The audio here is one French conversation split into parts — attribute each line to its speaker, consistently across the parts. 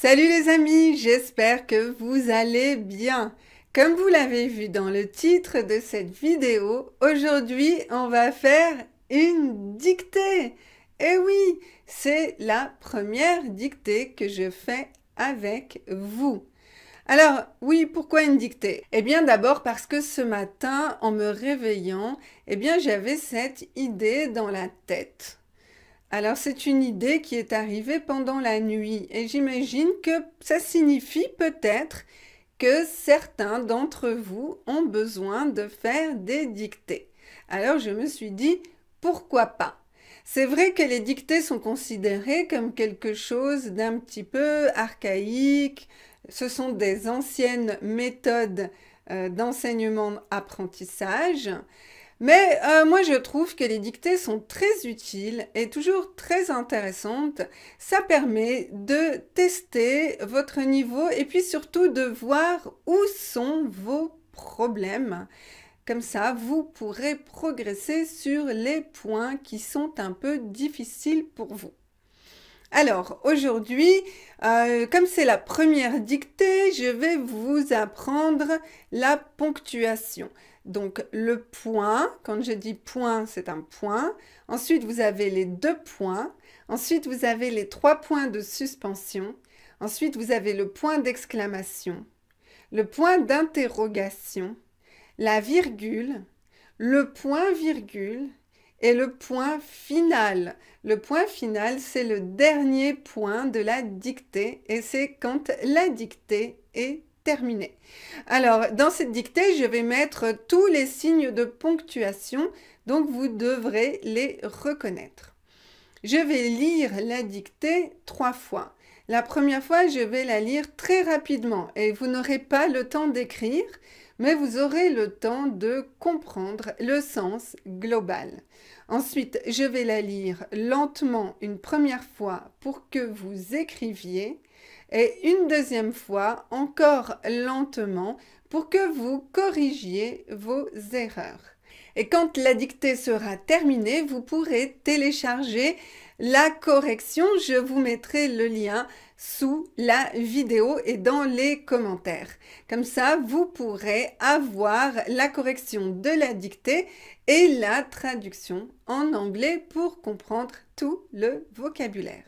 Speaker 1: Salut les amis, j'espère que vous allez bien. Comme vous l'avez vu dans le titre de cette vidéo, aujourd'hui on va faire une dictée. Et oui, c'est la première dictée que je fais avec vous. Alors oui, pourquoi une dictée? Eh bien d'abord parce que ce matin, en me réveillant, j'avais cette idée dans la tête. Alors c'est une idée qui est arrivée pendant la nuit et j'imagine que ça signifie peut-être que certains d'entre vous ont besoin de faire des dictées. Alors je me suis dit, pourquoi pas? C'est vrai que les dictées sont considérées comme quelque chose d'un petit peu archaïque. Ce sont des anciennes méthodes d'enseignement-apprentissage. Mais moi, je trouve que les dictées sont très utiles et toujours très intéressantes. Ça permet de tester votre niveau et puis surtout de voir où sont vos problèmes. Comme ça, vous pourrez progresser sur les points qui sont un peu difficiles pour vous. Alors, aujourd'hui, comme c'est la première dictée, je vais vous apprendre la ponctuation. Donc, le point, quand je dis point, c'est un point. Ensuite, vous avez les 2 points. Ensuite, vous avez les 3 points de suspension. Ensuite, vous avez le point d'exclamation, le point d'interrogation, la virgule, le point virgule et le point final. Le point final, c'est le dernier point de la dictée et c'est quand la dictée est terminée. Alors, dans cette dictée, je vais mettre tous les signes de ponctuation, donc vous devrez les reconnaître. Je vais lire la dictée 3 fois. La première fois, je vais la lire très rapidement et vous n'aurez pas le temps d'écrire, mais vous aurez le temps de comprendre le sens global. Ensuite, je vais la lire lentement une première fois pour que vous écriviez et une deuxième fois encore lentement pour que vous corrigiez vos erreurs. Et quand la dictée sera terminée, vous pourrez télécharger la correction. Je vous mettrai le lien sous la vidéo et dans les commentaires. Comme ça, vous pourrez avoir la correction de la dictée et la traduction en anglais pour comprendre tout le vocabulaire.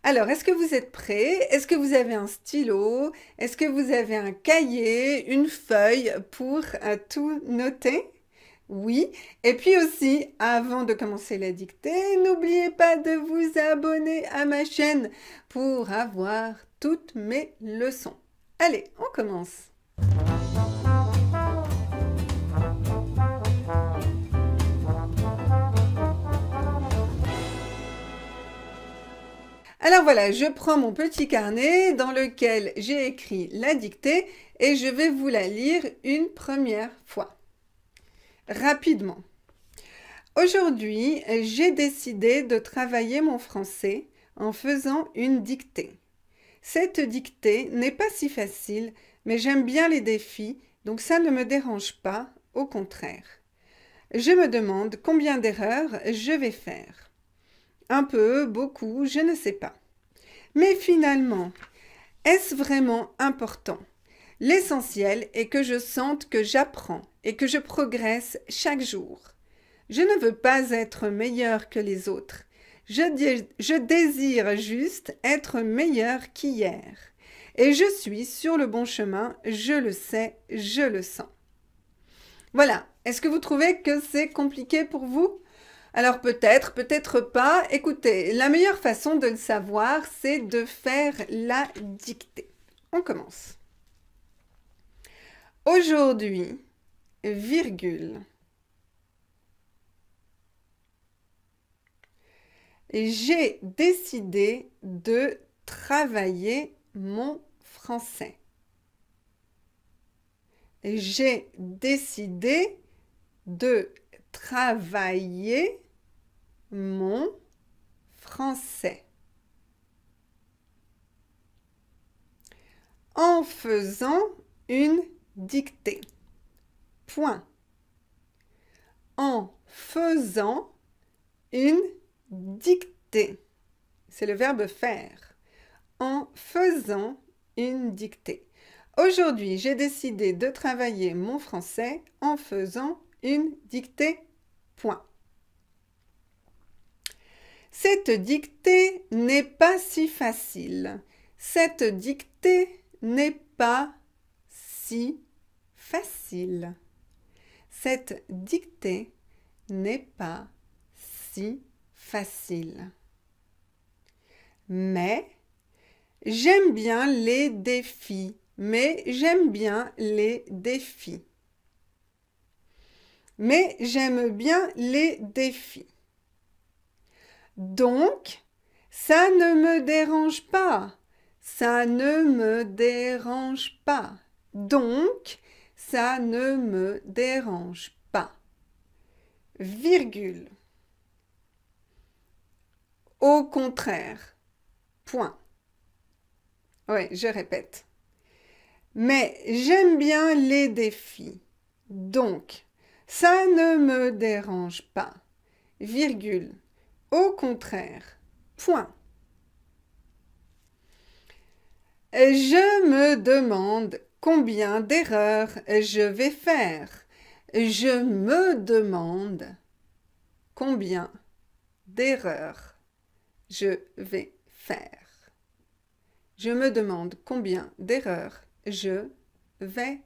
Speaker 1: Alors, est-ce que vous êtes prêts? Est-ce que vous avez un stylo? Est-ce que vous avez un cahier, une feuille pour tout noter? Oui, et puis aussi, avant de commencer la dictée, n'oubliez pas de vous abonner à ma chaîne pour avoir toutes mes leçons. Allez, on commence. Alors voilà, je prends mon petit carnet dans lequel j'ai écrit la dictée et je vais vous la lire une première fois. Rapidement. Aujourd'hui, j'ai décidé de travailler mon français en faisant une dictée. Cette dictée n'est pas si facile, mais j'aime bien les défis, donc ça ne me dérange pas, au contraire. Je me demande combien d'erreurs je vais faire. Un peu, beaucoup, je ne sais pas. Mais finalement, est-ce vraiment important? L'essentiel est que je sente que j'apprends et que je progresse chaque jour. Je ne veux pas être meilleur que les autres. Je désire juste être meilleur qu'hier. Et je suis sur le bon chemin, je le sais, je le sens. Voilà, est-ce que vous trouvez que c'est compliqué pour vous? Alors peut-être, peut-être pas. Écoutez, la meilleure façon de le savoir, c'est de faire la dictée. On commence. Aujourd'hui, virgule. J'ai décidé de travailler mon français. J'ai décidé de travailler mon français. En faisant une dictée. Point. En faisant une dictée. C'est le verbe faire. en faisant une dictée. Aujourd'hui, j'ai décidé de travailler mon français en faisant une dictée. Point. Cette dictée n'est pas si facile. Cette dictée n'est pas si facile. Cette dictée n'est pas si facile. Mais j'aime bien les défis. Mais j'aime bien les défis. Mais j'aime bien les défis. Donc, ça ne me dérange pas. Ça ne me dérange pas. Donc, ça ne me dérange pas. Virgule. Au contraire. Point. Oui, je répète. Mais j'aime bien les défis. Donc, ça ne me dérange pas. Virgule. Au contraire. Point. Je me demande combien d'erreurs je vais faire. Je me demande combien d'erreurs je vais faire. Je me demande combien d'erreurs je vais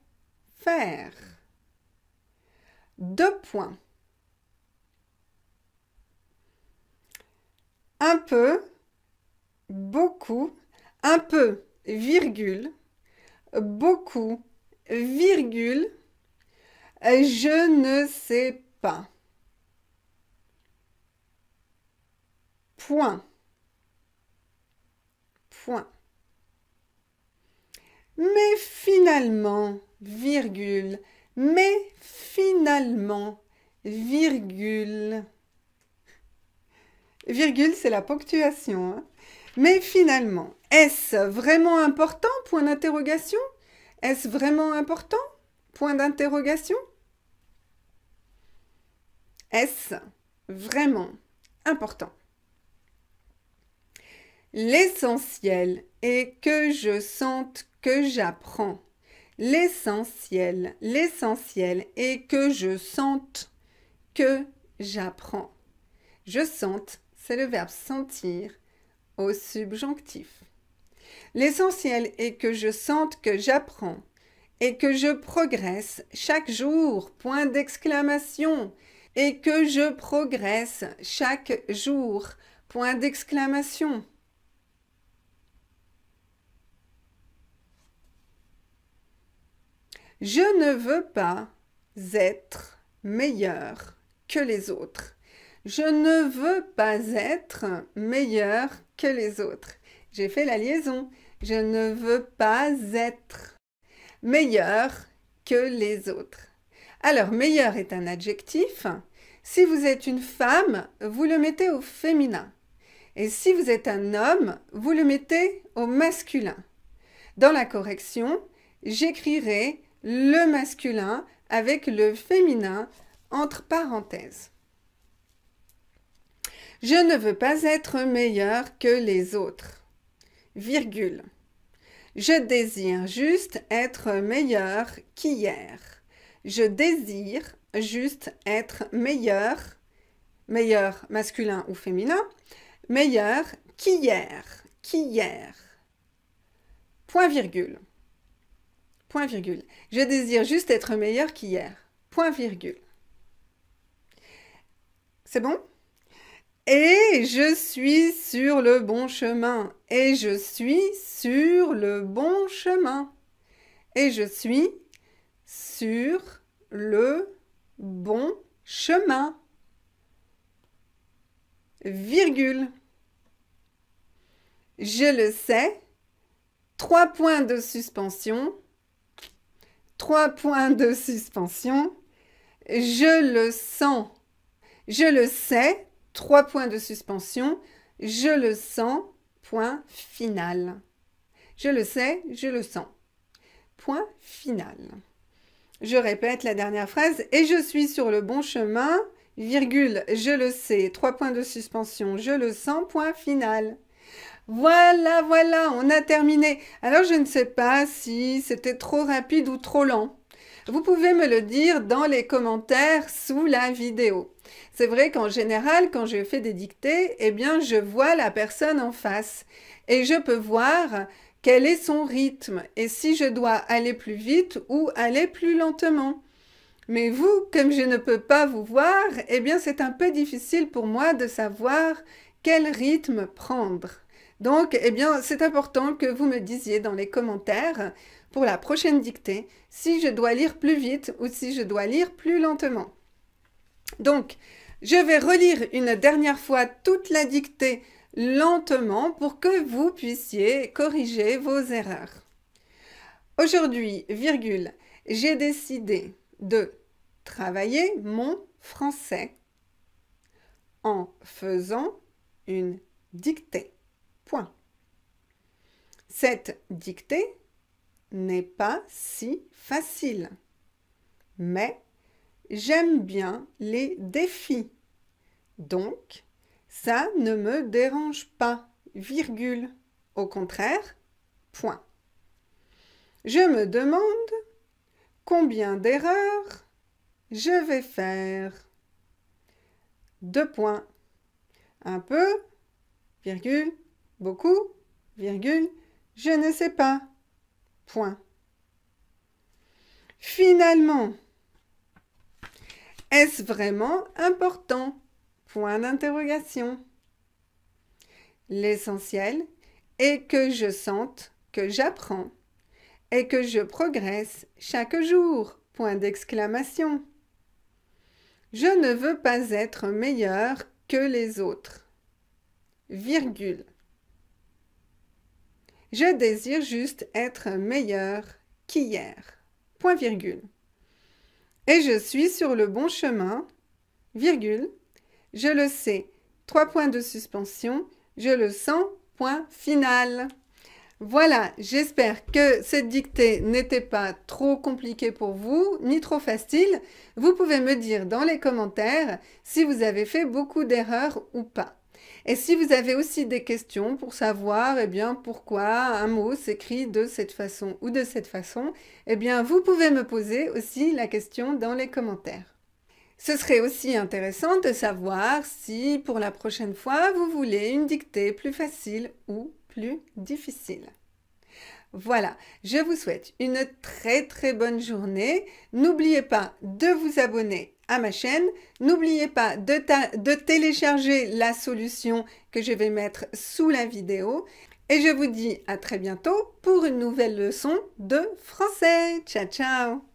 Speaker 1: faire. 2 points. Un peu, beaucoup, un peu, virgule, beaucoup, virgule, je ne sais pas. Point. Point. Mais finalement, virgule, mais finalement, virgule. Virgule, c'est la ponctuation. Hein? Mais finalement, est-ce vraiment important? Point d'interrogation. Est-ce vraiment important? Point d'interrogation. Est-ce vraiment important? L'essentiel est que je sente que j'apprends. L'essentiel est que je sente que j'apprends. Je sente, c'est le verbe sentir au subjonctif. L'essentiel est que je sente que j'apprends et que je progresse chaque jour, point d'exclamation, et que je progresse chaque jour, point d'exclamation. Je ne veux pas être meilleur que les autres. Je ne veux pas être meilleur que les autres. J'ai fait la liaison. Je ne veux pas être meilleur que les autres. Alors, meilleur est un adjectif. Si vous êtes une femme, vous le mettez au féminin. Et si vous êtes un homme, vous le mettez au masculin. Dans la correction, j'écrirai le masculin avec le féminin entre parenthèses. Je ne veux pas être meilleur que les autres. Virgule. Je désire juste être meilleur qu'hier. Je désire juste être meilleur, meilleur masculin ou féminin, meilleur qu'hier, qu'hier. Point virgule. Point virgule. Je désire juste être meilleur qu'hier. Point virgule. C'est bon? Et je suis sur le bon chemin. Et je suis sur le bon chemin. Et je suis sur le bon chemin. Virgule. Je le sais. 3 points de suspension. 3 points de suspension. Je le sens. Je le sais. 3 points de suspension. Je le sens. Point final. Je le sais, je le sens. Point final. Je répète la dernière phrase. Et je suis sur le bon chemin, virgule, je le sais, 3 points de suspension, je le sens, point final. Voilà, voilà, on a terminé. Alors, je ne sais pas si c'était trop rapide ou trop lent. Vous pouvez me le dire dans les commentaires sous la vidéo. C'est vrai qu'en général, quand je fais des dictées, eh bien, je vois la personne en face et je peux voir quel est son rythme et si je dois aller plus vite ou aller plus lentement. Mais vous, comme je ne peux pas vous voir, eh bien, c'est un peu difficile pour moi de savoir quel rythme prendre. Donc, eh bien, c'est important que vous me disiez dans les commentaires pour la prochaine dictée si je dois lire plus vite ou si je dois lire plus lentement. Donc, je vais relire une dernière fois toute la dictée lentement pour que vous puissiez corriger vos erreurs. Aujourd'hui, virgule, j'ai décidé de travailler mon français en faisant une dictée. Point. Cette dictée n'est pas si facile, mais j'aime bien les défis. Donc, ça ne me dérange pas, virgule. Au contraire, point. Je me demande combien d'erreurs je vais faire. 2 points. Un peu, virgule, beaucoup, virgule, je ne sais pas. Point. Finalement, est-ce vraiment important? Point d'interrogation. L'essentiel est que je sente que j'apprends et que je progresse chaque jour. Point d'exclamation. Je ne veux pas être meilleur que les autres. Virgule. Je désire juste être meilleur qu'hier. Point virgule. Et je suis sur le bon chemin. Virgule. Je le sais. 3 points de suspension. Je le sens. Point final. Voilà, j'espère que cette dictée n'était pas trop compliquée pour vous, ni trop facile. Vous pouvez me dire dans les commentaires si vous avez fait beaucoup d'erreurs ou pas. Et si vous avez aussi des questions pour savoir eh bien, pourquoi un mot s'écrit de cette façon ou de cette façon, eh bien, vous pouvez me poser aussi la question dans les commentaires. Ce serait aussi intéressant de savoir si pour la prochaine fois vous voulez une dictée plus facile ou plus difficile. Voilà, je vous souhaite une très bonne journée. N'oubliez pas de vous abonner à ma chaîne. N'oubliez pas de télécharger la solution que je vais mettre sous la vidéo. Et je vous dis à très bientôt pour une nouvelle leçon de français. Ciao, ciao!